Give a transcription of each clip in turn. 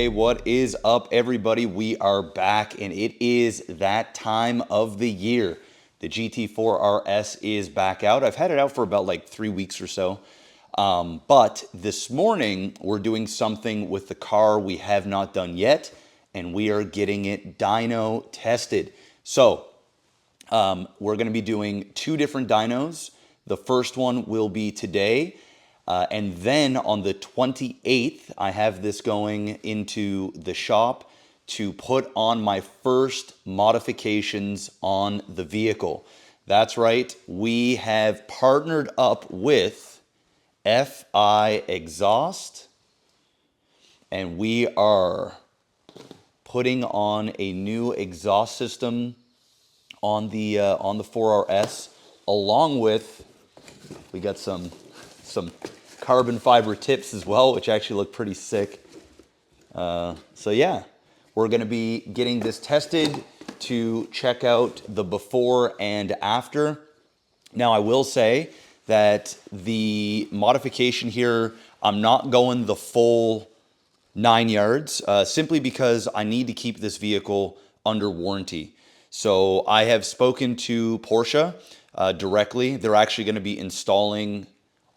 Hey, what is up, everybody? We are back, and it is that time of the year. The GT4RS is back out. I've had it out for about like 3 weeks or so. But this morning, we're doing something with the car we have not done yet, and we are getting it dyno tested. So, we're going to be doing 2 different dynos. The first one will be today. And then on the 28th, I have this going into the shop to put on my first modifications on the vehicle. That's right, we have partnered up with FiExhaust, and we are putting on a new exhaust system on the 4RS, along with, we got some carbon fiber tips as well, which actually look pretty sick. So yeah, we're going to be getting this tested to check out the before and after. Now, I will say that the modification here, I'm not going the full 9 yards, simply because I need to keep this vehicle under warranty. So I have spoken to Porsche directly. They're actually going to be installing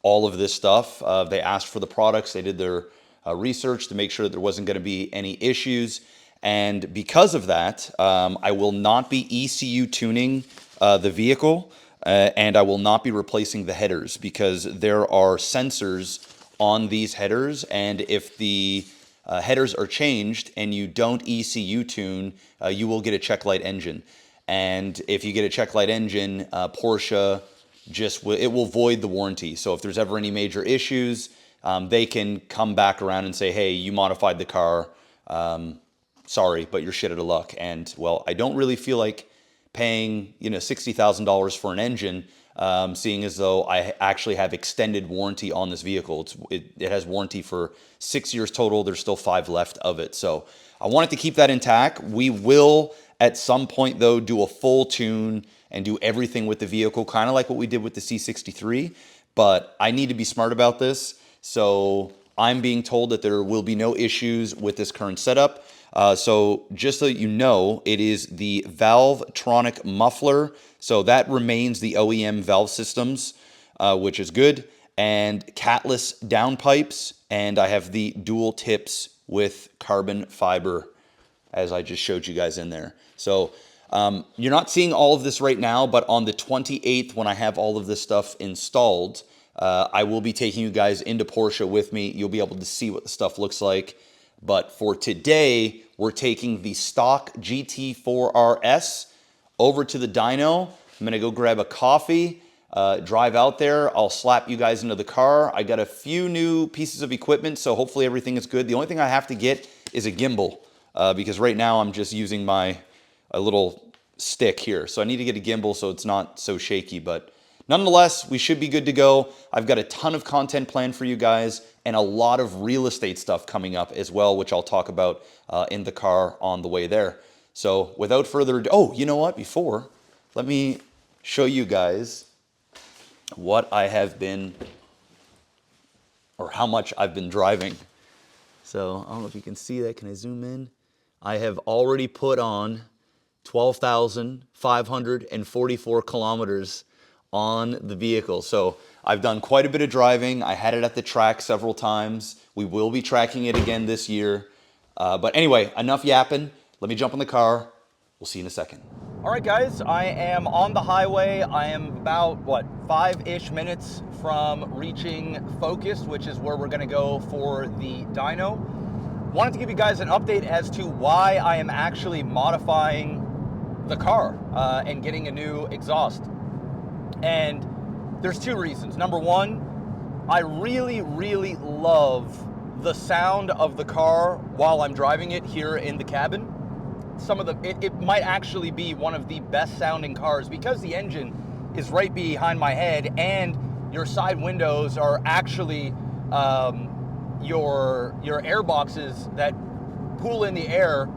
all of this stuff. They asked for the products. They did their research to make sure that there wasn't going to be any issues. And because of that, I will not be ECU tuning the vehicle, and I will not be replacing the headers, because there are sensors on these headers. And if the headers are changed and you don't ECU tune, you will get a check light engine. And if you get a check light engine, Porsche it will void the warranty. So if there's ever any major issues, they can come back around and say, hey, you modified the car, sorry, but you're shit out of luck. And well, I don't really feel like paying, $60,000 for an engine, seeing as though I actually have extended warranty on this vehicle. It has warranty for 6 years total. There's still 5 left of it. So I wanted to keep that intact. We will at some point though do a full tune and do everything with the vehicle, kind of like what we did with the C63, but I need to be smart about this. So I'm being told that there will be no issues with this current setup. So just so you know, it is the Valvetronic Muffler. So that remains the OEM valve systems, which is good, and Catless downpipes, and I have the dual tips with carbon fiber, as I just showed you guys in there. So you're not seeing all of this right now, but on the 28th, when I have all of this stuff installed, I will be taking you guys into Porsche with me. You'll be able to see what the stuff looks like. But for today, we're taking the stock GT4RS over to the dyno. I'm going to go grab a coffee, drive out there. I'll slap you guys into the car. I got a few new pieces of equipment, so hopefully everything is good. The only thing I have to get is a gimbal, because right now I'm just using a little stick here. So I need to get a gimbal so it's not so shaky, but nonetheless, we should be good to go. I've got a ton of content planned for you guys and a lot of real estate stuff coming up as well, which I'll talk about in the car on the way there. So without further ado, oh, you know what? Before, let me show you guys what I have been, or how much I've been driving. So I don't know if you can see that. Can I zoom in? I have already put on 12,544 kilometers on the vehicle. So I've done quite a bit of driving. I had it at the track several times. We will be tracking it again this year. But anyway, enough yapping. Let me jump in the car. We'll see you in a second. All right, guys, I am on the highway. I am about, 5-ish minutes from reaching Focus, which is where we're gonna go for the dyno. Wanted to give you guys an update as to why I am actually modifying the car and getting a new exhaust. And there's 2 reasons. Number one, I really, really love the sound of the car while I'm driving it here in the cabin. It might actually be one of the best sounding cars because the engine is right behind my head and your side windows are actually your air boxes that pull in the air.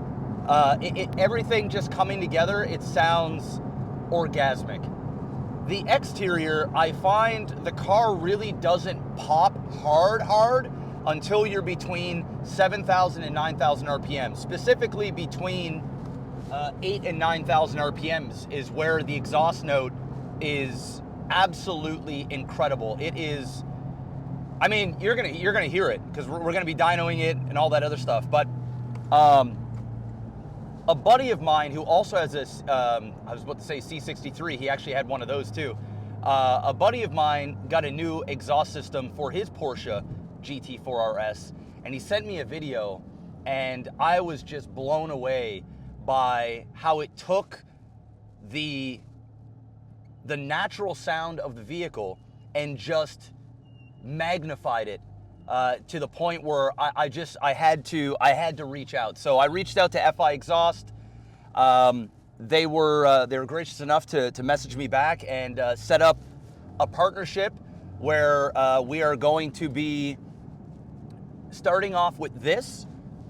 Everything just coming together, it sounds orgasmic. The exterior, I find the car really doesn't pop hard, until you're between 7,000 and 9,000 RPM. Specifically between 8 and 9,000 RPMs is where the exhaust note is absolutely incredible. It is, I mean, you're gonna hear it because we're gonna be dynoing it and all that other stuff. But a buddy of mine who also has this, I was about to say C63, he actually had one of those too. A buddy of mine got a new exhaust system for his Porsche GT4RS, and he sent me a video, and I was just blown away by how it took the natural sound of the vehicle and just magnified it to the point where I had to reach out. So I reached out to FiExhaust. They were gracious enough to message me back and set up a partnership where we are going to be starting off with this.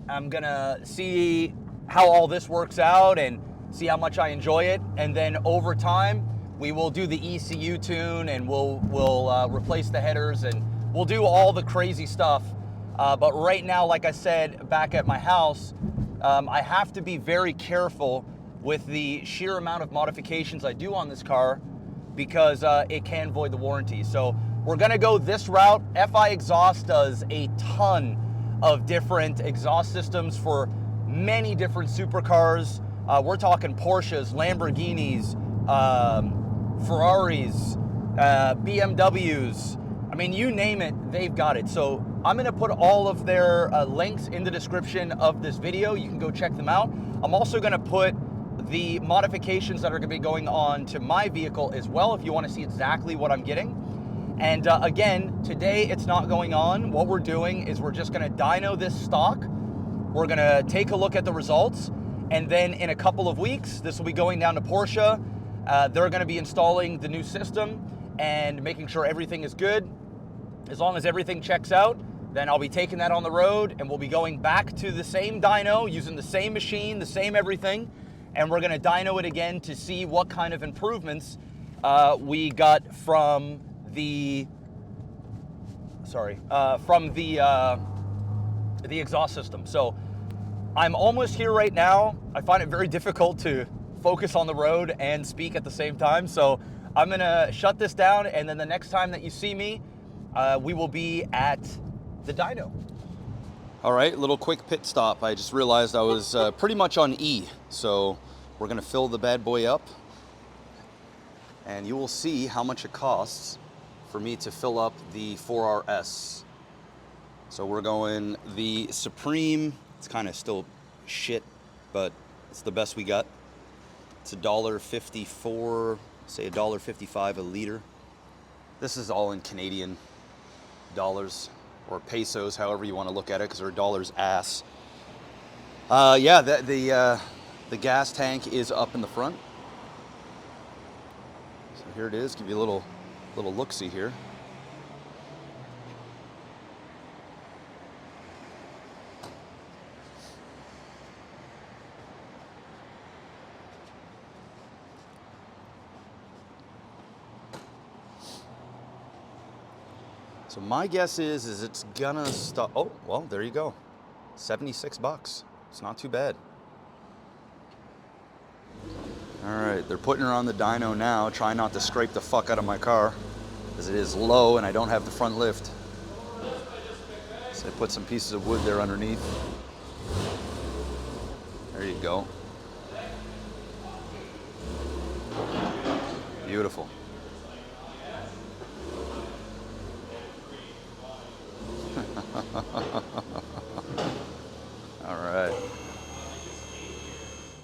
I'm gonna see how all this works out and see how much I enjoy it, and then over time we will do the ECU tune, and we'll replace the headers, and we'll do all the crazy stuff. But right now, like I said, back at my house, I have to be very careful with the sheer amount of modifications I do on this car because it can void the warranty. So we're gonna go this route. FiExhaust does a ton of different exhaust systems for many different supercars. We're talking Porsches, Lamborghinis, Ferraris, BMWs. I mean, you name it, they've got it. So I'm gonna put all of their links in the description of this video. You can go check them out. I'm also gonna put the modifications that are gonna be going on to my vehicle as well, if you wanna see exactly what I'm getting. And again, today it's not going on. What we're doing is we're just gonna dyno this stock. We're gonna take a look at the results, and then in a couple of weeks, this will be going down to Porsche. They're gonna be installing the new system and making sure everything is good. As long as everything checks out, then I'll be taking that on the road, and we'll be going back to the same dyno, using the same machine, the same everything, and we're gonna dyno it again to see what kind of improvements we got from the exhaust system. So I'm almost here right now. I find it very difficult to focus on the road and speak at the same time. So I'm gonna shut this down, and then the next time that you see me, we will be at the dyno. All right, little quick pit stop. I just realized I was pretty much on E. So we're gonna fill the bad boy up, and you will see how much it costs for me to fill up the 4RS. So we're going the Supreme. It's kind of still shit, but it's the best we got. It's $1.54, say $1.55 a liter. This is all in Canadian dollars or pesos, however you want to look at it, because our dollar's ass. Yeah, the gas tank is up in the front. So here it is. Give you a little look-see here. So my guess is it's gonna stop. Oh, well, there you go. 76 bucks. It's not too bad. All right, they're putting her on the dyno now. Try not to scrape the fuck out of my car, as it is low and I don't have the front lift. So I put some pieces of wood there underneath. There you go. Beautiful.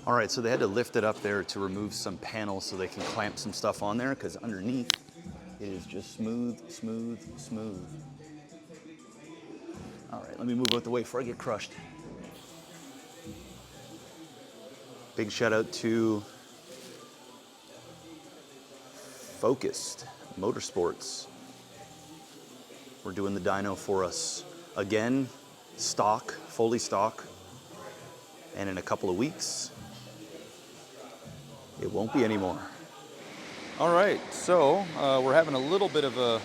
All right, so they had to lift it up there to remove some panels so they can clamp some stuff on there, because underneath it is just smooth, smooth, smooth. All right, let me move out the way before I get crushed. Big shout out to Focused Motorsports. We're doing the dyno for us. Again, stock, fully stock. And in a couple of weeks, it won't be anymore. All right, so we're having a little bit of a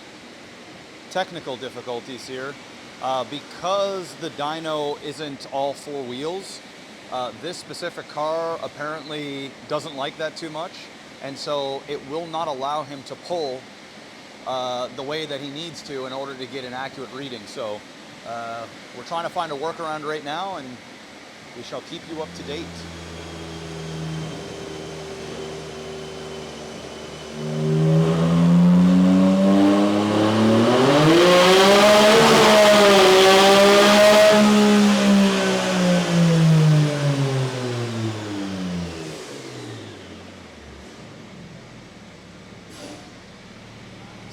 technical difficulties here. Because the dyno isn't all four wheels, this specific car apparently doesn't like that too much, and so it will not allow him to pull the way that he needs to in order to get an accurate reading. So we're trying to find a workaround right now, and we shall keep you up to date.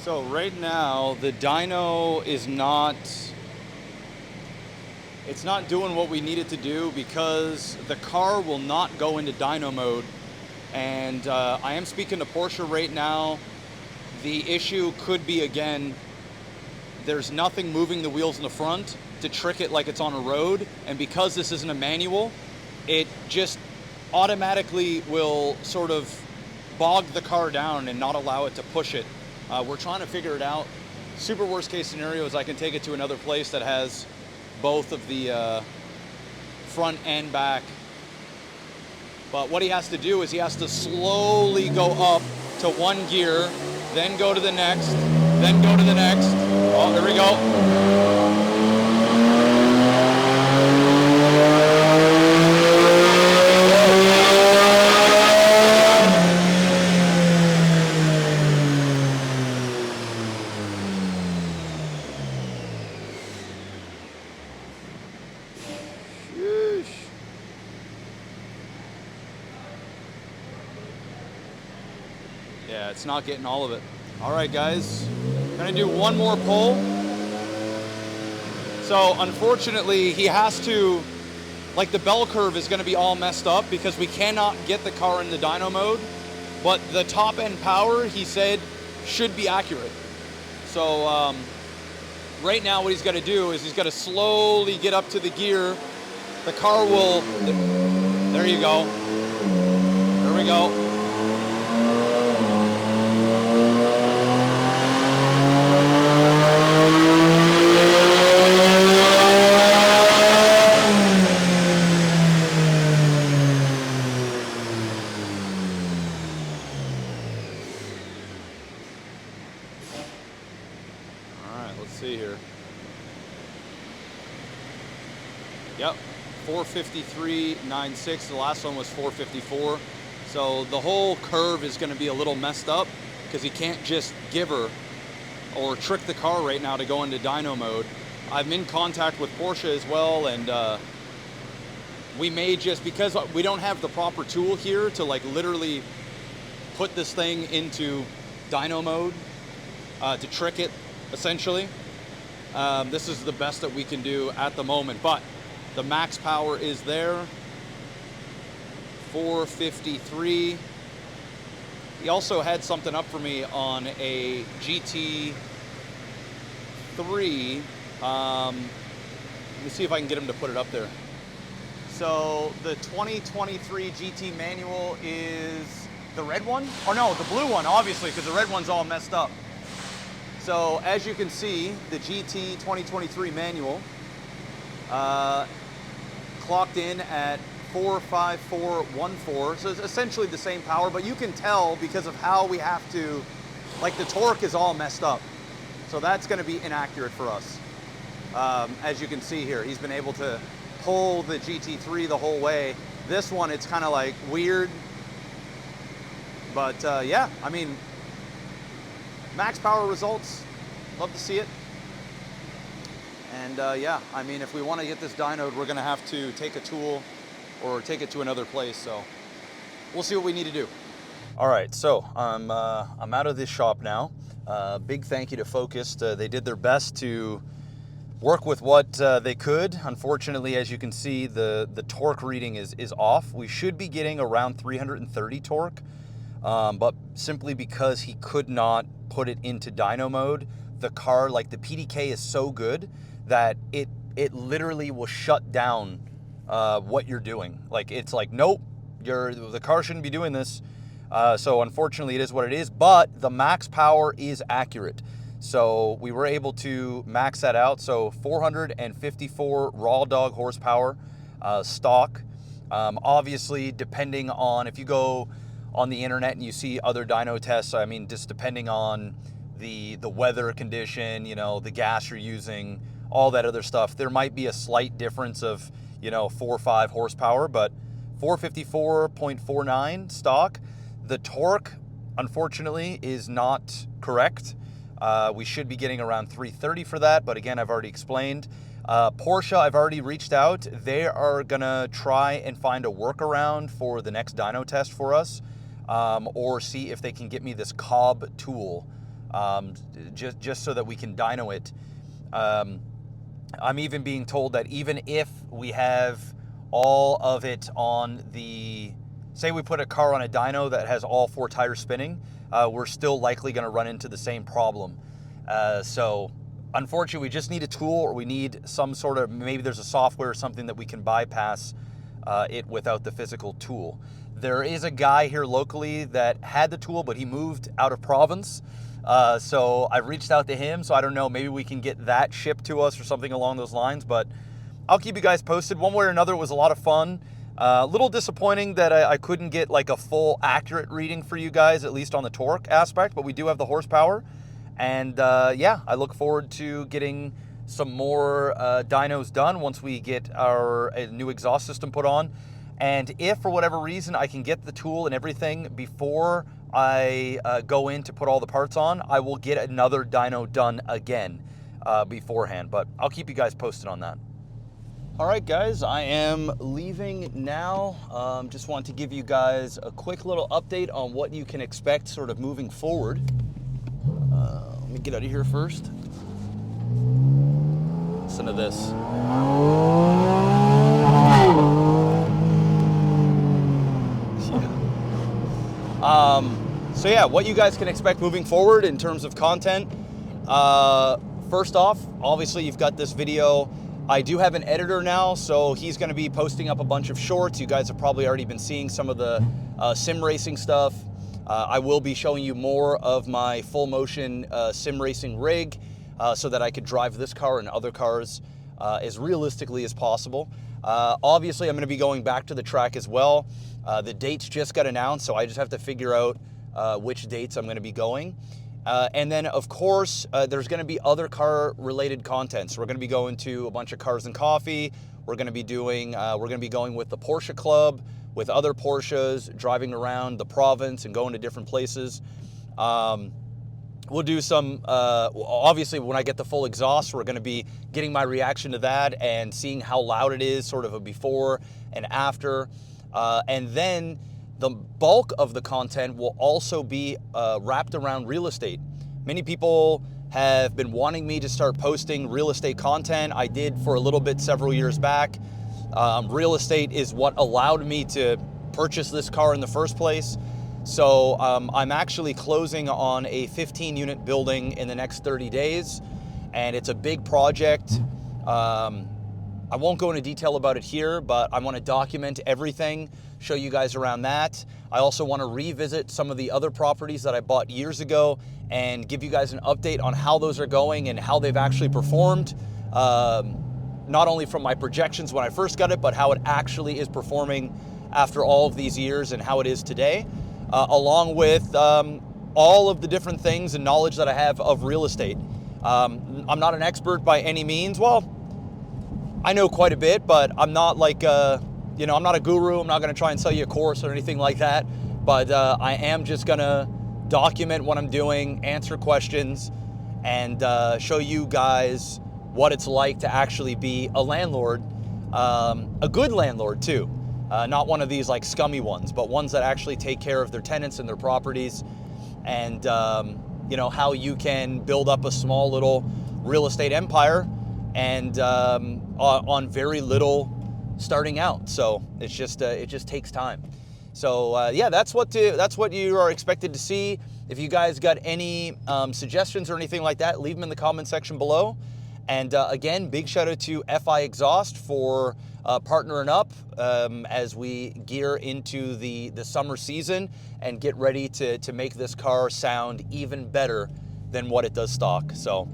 So right now, the dyno is not doing what we need it to do because the car will not go into dyno mode. And I am speaking to Porsche right now. The issue could be, again, there's nothing moving the wheels in the front to trick it like it's on a road. And because this isn't a manual, it just automatically will sort of bog the car down and not allow it to push it. We're trying to figure it out. Super worst case scenario is I can take it to another place that has both of the front and back. But what he has to do is he has to slowly go up to one gear, then go to the next, then go to the next. Oh, there we go. Yeah, it's not getting all of it. All right, guys, gonna do one more pull. So unfortunately, he has to, like, the bell curve is gonna be all messed up because we cannot get the car in the dyno mode, but the top end power, he said, should be accurate. So right now what he's gotta do is he's gotta slowly get up to the gear. The car will, there you go. There we go. See here. Yep, 453.96. The last one was 454. So the whole curve is going to be a little messed up because he can't just give her or trick the car right now to go into dyno mode. I'm in contact with Porsche as well, and we may just, because we don't have the proper tool here to like literally put this thing into dyno mode to trick it essentially. This is the best that we can do at the moment, but the max power is there, 453. He also had something up for me on a GT3. Let me see if I can get him to put it up there. So the 2023 GT manual is the red one? Or no, the blue one, obviously, because the red one's all messed up. So as you can see, the GT 2023 manual clocked in at 45414. So it's essentially the same power, but you can tell because of how we have to, like the torque is all messed up. So that's going to be inaccurate for us. As you can see here, he's been able to pull the GT3 the whole way. This one, it's kind of like weird. But yeah, I mean, max power results, love to see it. And yeah, I mean, if we want to get this dynoed, we're going to have to take a tool or take it to another place. So we'll see what we need to do. All right, so I'm out of this shop now. Big thank you to Focused. They did their best to work with what they could. Unfortunately, as you can see, the torque reading is off. We should be getting around 330 torque, but simply because he could not put it into dyno mode, the car, like the PDK is so good that it literally will shut down what you're doing. Like, it's like, nope, the car shouldn't be doing this. So unfortunately it is what it is, but the max power is accurate. So we were able to max that out. So 454 raw dog horsepower stock. Obviously, depending on, if you go on the internet and you see other dyno tests, I mean, just depending on the weather condition, you know, the gas you're using, all that other stuff, there might be a slight difference of, you know, 4 or 5 horsepower, but 454.49 stock. The torque, unfortunately, is not correct. We should be getting around 330 for that, but again, I've already explained. Porsche, I've already reached out. They are gonna try and find a workaround for the next dyno test for us, or see if they can get me this Cobb tool, just so that we can dyno it. I'm even being told that even if we have all of it on the, say we put a car on a dyno that has all 4 tires spinning, we're still likely going to run into the same problem. So unfortunately, we just need a tool, or we need some sort of, maybe there's a software or something that we can bypass it without the physical tool. There is a guy here locally that had the tool, but he moved out of province. So I reached out to him, so I don't know, maybe we can get that shipped to us or something along those lines, but I'll keep you guys posted. One way or another, it was a lot of fun. A little disappointing that I couldn't get like a full accurate reading for you guys, at least on the torque aspect, but we do have the horsepower. And yeah, I look forward to getting some more dynos done once we get our new exhaust system put on. And if for whatever reason I can get the tool and everything before I go in to put all the parts on, I will get another dyno done again beforehand, but I'll keep you guys posted on that. All right, guys, I am leaving now. Just want to give you guys a quick little update on what you can expect sort of moving forward. Let me get out of here first. Listen to this. So yeah, what you guys can expect moving forward in terms of content. First off, obviously you've got this video. I do have an editor now, so he's going to be posting up a bunch of shorts. You guys have probably already been seeing some of the sim racing stuff. I will be showing you more of my full motion sim racing rig so that I could drive this car and other cars as realistically as possible. Obviously, I'm going to be going back to the track as well. The dates just got announced, so I just have to figure out which dates I'm going to be going. And then, of course, there's going to be other car-related content. So we're going to be going to a bunch of Cars and Coffee. We're going to be doing, we're going to be going with the Porsche Club, with other Porsches, driving around the province and going to different places. We'll do some, obviously, when I get the full exhaust, we're going to be getting my reaction to that and seeing how loud it is, sort of a before and after. And then the bulk of the content will also be wrapped around real estate. Many people have been wanting me to start posting real estate content. I did for a little bit several years back. Real estate is what allowed me to purchase this car in the first place. So I'm actually closing on a 15-unit building in the next 30 days, and it's a big project. I won't go into detail about it here, but I want to document everything, show you guys around that. I also want to revisit some of the other properties that I bought years ago and give you guys an update on how those are going and how they've actually performed. Not only from my projections when I first got it, but how it actually is performing after all of these years and how it is today, along with all of the different things and knowledge that I have of real estate. I'm not an expert by any means. Well, I know quite a bit, but I'm not like, you know, I'm not a guru. I'm not going to try and sell you a course or anything like that. But I am just going to document what I'm doing, answer questions, and show you guys what it's like to actually be a landlord, a good landlord too. Not one of these like scummy ones, but ones that actually take care of their tenants and their properties, and you know, how you can build up a small little real estate empire and on very little starting out. So it's just it just takes time. So yeah, that's what you are expected to see. If you guys got any suggestions or anything like that, leave them in the comment section below. And again, big shout out to FiExhaust for partnering up as we gear into the summer season and get ready to make this car sound even better than what it does stock. So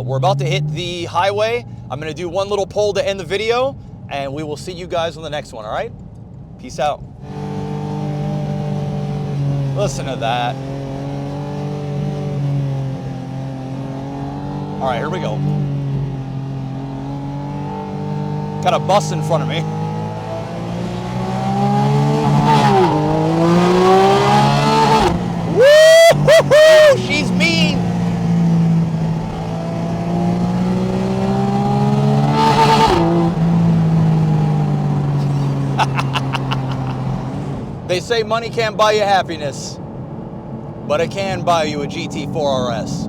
we're about to hit the highway. I'm gonna do one little poll to end the video, and we will see you guys on the next one, all right? Peace out. Listen to that. All right, here we go. Got a bus in front of me. Woo-hoo-hoo! She's mean. They say money can't buy you happiness, but it can buy you a GT4RS.